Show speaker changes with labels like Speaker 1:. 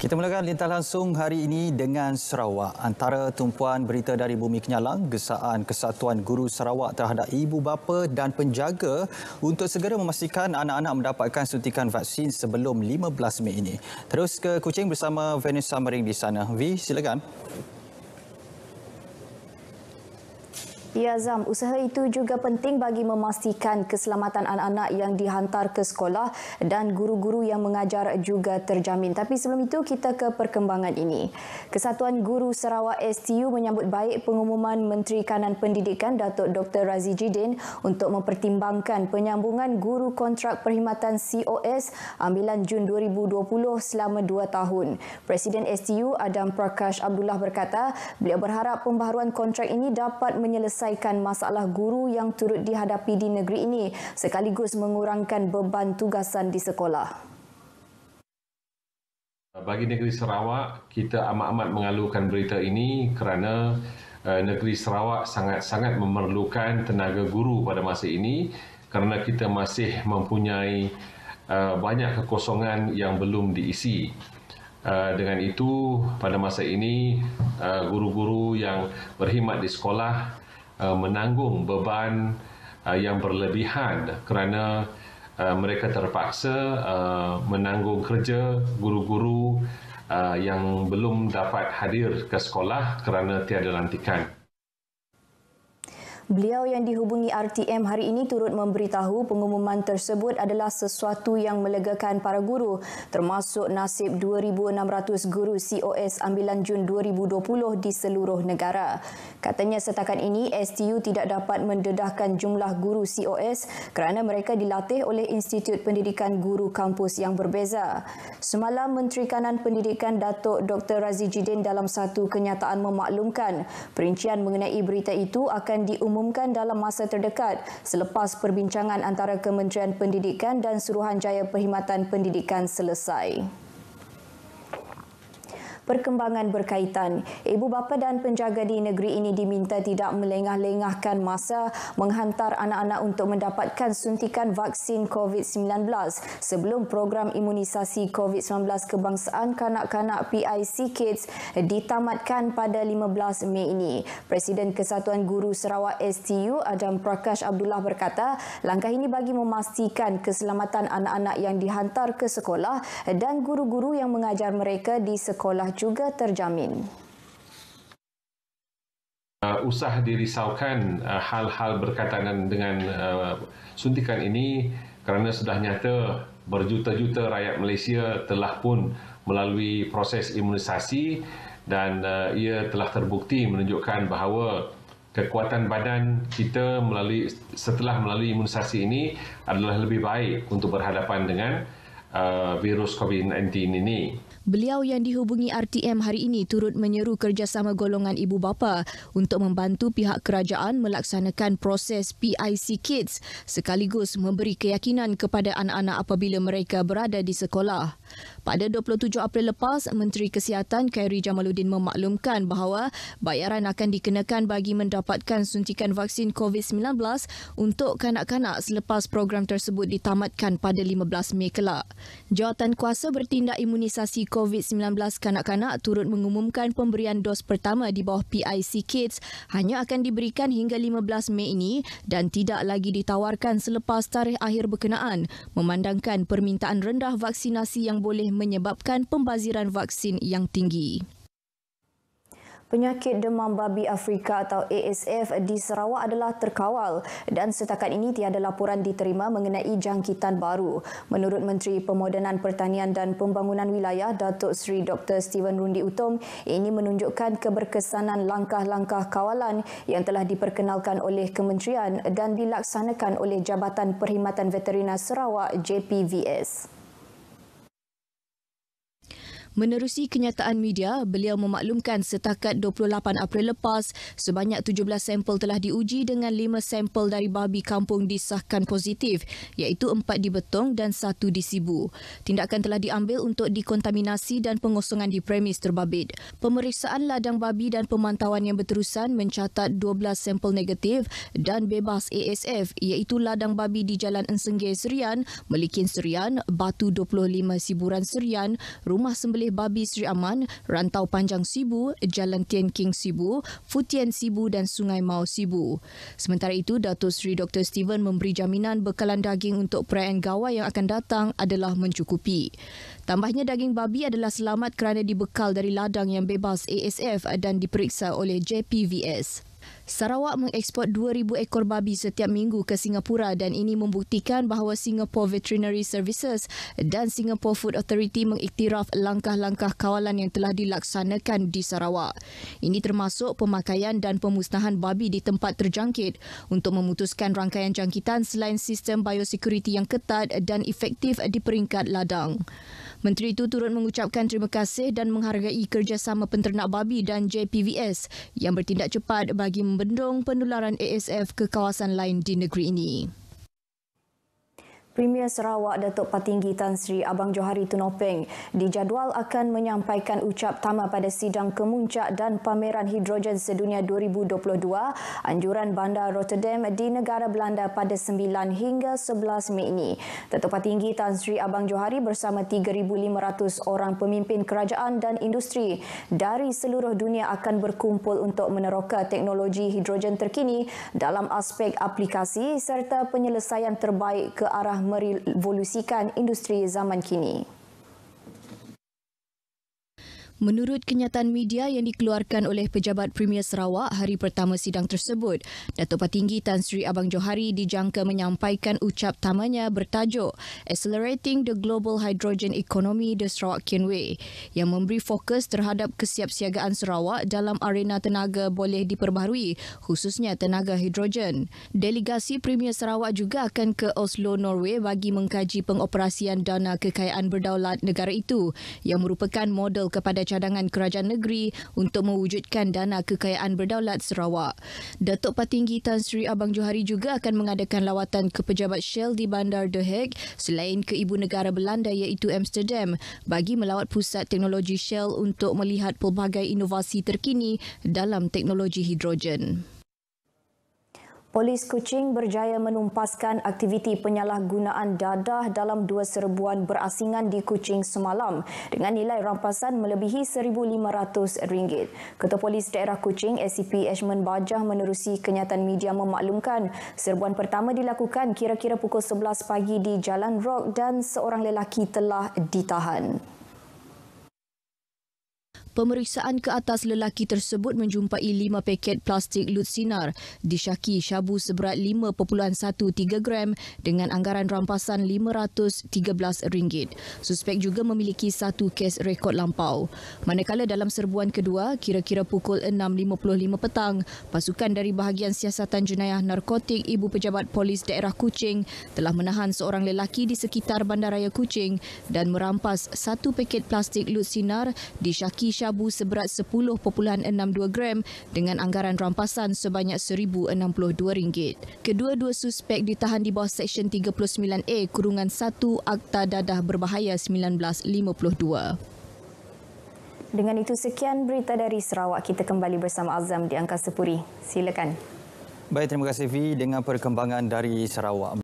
Speaker 1: Kita mulakan lintas langsung hari ini dengan Sarawak. Antara tumpuan berita dari Bumi Kenyalang, gesaan Kesatuan Guru Sarawak terhadap ibu bapa dan penjaga untuk segera memastikan anak-anak mendapatkan suntikan vaksin sebelum 15 Mei ini. Terus ke Kuching bersama Vanessa Mering di sana. V, silakan.
Speaker 2: Ya, Zam, usaha itu juga penting bagi memastikan keselamatan anak-anak yang dihantar ke sekolah dan guru-guru yang mengajar juga terjamin. Tapi sebelum itu, kita ke perkembangan ini. Kesatuan Guru Sarawak STU menyambut baik pengumuman Menteri Kanan Pendidikan Datuk Dr. Razi Jidin untuk mempertimbangkan penyambungan guru kontrak perkhidmatan COS ambilan Jun 2020 selama 2 tahun. Presiden STU Adam Prakash Abdullah berkata, beliau berharap pembaharuan kontrak ini dapat menyelesaikan masalah guru yang turut dihadapi di negeri ini sekaligus mengurangkan beban tugasan di sekolah.
Speaker 3: Bagi negeri Sarawak, kita amat-amat mengalukan berita ini kerana negeri Sarawak sangat-sangat memerlukan tenaga guru pada masa ini kerana kita masih mempunyai banyak kekosongan yang belum diisi. Dengan itu, pada masa ini, guru-guru yang berkhidmat di sekolah menanggung beban yang berlebihan kerana mereka terpaksa menanggung kerja guru-guru yang belum dapat hadir ke sekolah kerana tiada lantikan.
Speaker 2: Beliau yang dihubungi RTM hari ini turut memberitahu pengumuman tersebut adalah sesuatu yang melegakan para guru, termasuk nasib 2,600 guru COS ambilan Jun 2020 di seluruh negara. Katanya setakat ini STU tidak dapat mendedahkan jumlah guru COS kerana mereka dilatih oleh Institut Pendidikan Guru kampus yang berbeza. Semalam Menteri Kanan Pendidikan Datuk Dr. Razi Jidin dalam satu kenyataan memaklumkan perincian mengenai berita itu akan diumumkan dalam masa terdekat selepas perbincangan antara Kementerian Pendidikan dan Suruhanjaya Perkhidmatan Pendidikan selesai. Perkembangan berkaitan, ibu bapa dan penjaga di negeri ini diminta tidak melengah-lengahkan masa menghantar anak-anak untuk mendapatkan suntikan vaksin COVID-19 sebelum program imunisasi COVID-19 kebangsaan kanak-kanak PIC Kids ditamatkan pada 15 Mei ini. Presiden Kesatuan Guru Sarawak STU Adam Prakash Abdullah berkata, langkah ini bagi memastikan keselamatan anak-anak yang dihantar ke sekolah dan guru-guru yang mengajar mereka di sekolah juga terjamin.
Speaker 3: Usah dirisaukan hal-hal berkaitan dengan suntikan ini kerana sudah nyata berjuta-juta rakyat Malaysia telah pun melalui proses imunisasi dan ia telah terbukti menunjukkan bahawa kekuatan badan kita setelah melalui imunisasi ini adalah lebih baik untuk berhadapan dengan virus COVID-19 ini.
Speaker 2: Beliau yang dihubungi RTM hari ini turut menyeru kerjasama golongan ibu bapa untuk membantu pihak kerajaan melaksanakan proses PIC Kids sekaligus memberi keyakinan kepada anak-anak apabila mereka berada di sekolah. Pada 27 April lepas, Menteri Kesihatan Khairi Jamaluddin memaklumkan bahawa bayaran akan dikenakan bagi mendapatkan suntikan vaksin COVID-19 untuk kanak-kanak selepas program tersebut ditamatkan pada 15 Mei kelak. Jawatan Kuasa Bertindak Imunisasi COVID-19 kanak-kanak turut mengumumkan pemberian dos pertama di bawah PIC Kids hanya akan diberikan hingga 15 Mei ini dan tidak lagi ditawarkan selepas tarikh akhir berkenaan, memandangkan permintaan rendah vaksinasi yang boleh menyebabkan pembaziran vaksin yang tinggi. Penyakit demam babi Afrika atau ASF di Sarawak adalah terkawal dan setakat ini tiada laporan diterima mengenai jangkitan baru. Menurut Menteri Pemodenan Pertanian dan Pembangunan Wilayah Datuk Seri Dr. Steven Rundi Utom, ini menunjukkan keberkesanan langkah-langkah kawalan yang telah diperkenalkan oleh kementerian dan dilaksanakan oleh Jabatan Perkhidmatan Veteriner Sarawak JPVS. Menerusi kenyataan media, beliau memaklumkan setakat 28 April lepas, sebanyak 17 sampel telah diuji dengan 5 sampel dari babi kampung disahkan positif, iaitu 4 di Betong dan 1 di Sibu. Tindakan telah diambil untuk dikontaminasi dan pengosongan di premis terbabit. Pemeriksaan ladang babi dan pemantauan yang berterusan mencatat 12 sampel negatif dan bebas ASF, iaitu ladang babi di Jalan Ensengge Serian, Melikin Serian, Batu 25 Siburan Serian, Rumah Sembelih oleh Babi Sri Aman, Rantau Panjang Sibu, Jalan Tian King Sibu, Futian Sibu dan Sungai Mau Sibu. Sementara itu, Datuk Seri Dr. Steven memberi jaminan bekalan daging untuk perayaan Gawai yang akan datang adalah mencukupi. Tambahnya, daging babi adalah selamat kerana dibekal dari ladang yang bebas ASF dan diperiksa oleh JPVS. Sarawak mengeksport 2,000 ekor babi setiap minggu ke Singapura dan ini membuktikan bahawa Singapore Veterinary Services dan Singapore Food Authority mengiktiraf langkah-langkah kawalan yang telah dilaksanakan di Sarawak. Ini termasuk pemakaian dan pemusnahan babi di tempat terjangkit untuk memutuskan rangkaian jangkitan selain sistem biosecurity yang ketat dan efektif di peringkat ladang. Menteri itu turut mengucapkan terima kasih dan menghargai kerjasama penternak babi dan JPVS yang bertindak cepat bagi membendung penularan ASF ke kawasan lain di negeri ini.
Speaker 4: Premier Sarawak Datuk Patinggi Tan Sri Abang Johari Tunopeng dijadual akan menyampaikan ucap tama pada sidang kemuncak dan pameran hidrogen sedunia 2022 anjuran Bandar Rotterdam di negara Belanda pada 9 hingga 11 Mei ini. Datuk Patinggi Tan Sri Abang Johari bersama 3,500 orang pemimpin kerajaan dan industri dari seluruh dunia akan berkumpul untuk meneroka teknologi hidrogen terkini dalam aspek aplikasi serta penyelesaian terbaik ke arah merevolusikan industri zaman kini.
Speaker 2: Menurut kenyataan media yang dikeluarkan oleh Pejabat Premier Sarawak hari pertama sidang tersebut, Datuk Patinggi Tan Sri Abang Johari dijangka menyampaikan ucap tamanya bertajuk Accelerating the Global Hydrogen Economy the Sarawakian Way yang memberi fokus terhadap kesiapsiagaan Sarawak dalam arena tenaga boleh diperbaharui, khususnya tenaga hidrogen. Delegasi Premier Sarawak juga akan ke Oslo, Norway bagi mengkaji pengoperasian dana kekayaan berdaulat negara itu yang merupakan model kepada cadangan kerajaan negeri untuk mewujudkan dana kekayaan berdaulat Sarawak. Datuk Patinggi Tan Sri Abang Johari juga akan mengadakan lawatan ke pejabat Shell di Bandar The Hague selain ke ibu negara Belanda iaitu Amsterdam bagi melawat pusat teknologi Shell untuk melihat pelbagai inovasi terkini dalam teknologi hidrogen.
Speaker 4: Polis Kuching berjaya menumpaskan aktiviti penyalahgunaan dadah dalam 2 serbuan berasingan di Kuching semalam dengan nilai rampasan melebihi RM1,500. Ketua Polis Daerah Kuching, SCP Ashman Bajah menerusi kenyataan media memaklumkan serbuan pertama dilakukan kira-kira pukul 11 pagi di Jalan Rock dan seorang lelaki telah ditahan.
Speaker 2: Pemeriksaan ke atas lelaki tersebut menjumpai 5 paket plastik lut sinar disyaki syabu seberat 5.13 gram dengan anggaran rampasan RM513. Suspek juga memiliki 1 kes rekod lampau. Manakala dalam serbuan kedua, kira-kira pukul 6.55 petang, pasukan dari Bahagian Siasatan Jenayah Narkotik Ibu Pejabat Polis Daerah Kuching telah menahan seorang lelaki di sekitar Bandaraya Kuching dan merampas 1 paket plastik lut sinar disyaki syabu seberat 10.62 gram dengan anggaran rampasan sebanyak RM1,062. Kedua-dua suspek ditahan di bawah Seksyen 39A Kurungan 1 Akta Dadah Berbahaya 1952.
Speaker 4: Dengan itu sekian berita dari Sarawak. Kita kembali bersama Azam di Angkasa Puri. Silakan.
Speaker 1: Baik, terima kasih V dengan perkembangan dari Sarawak.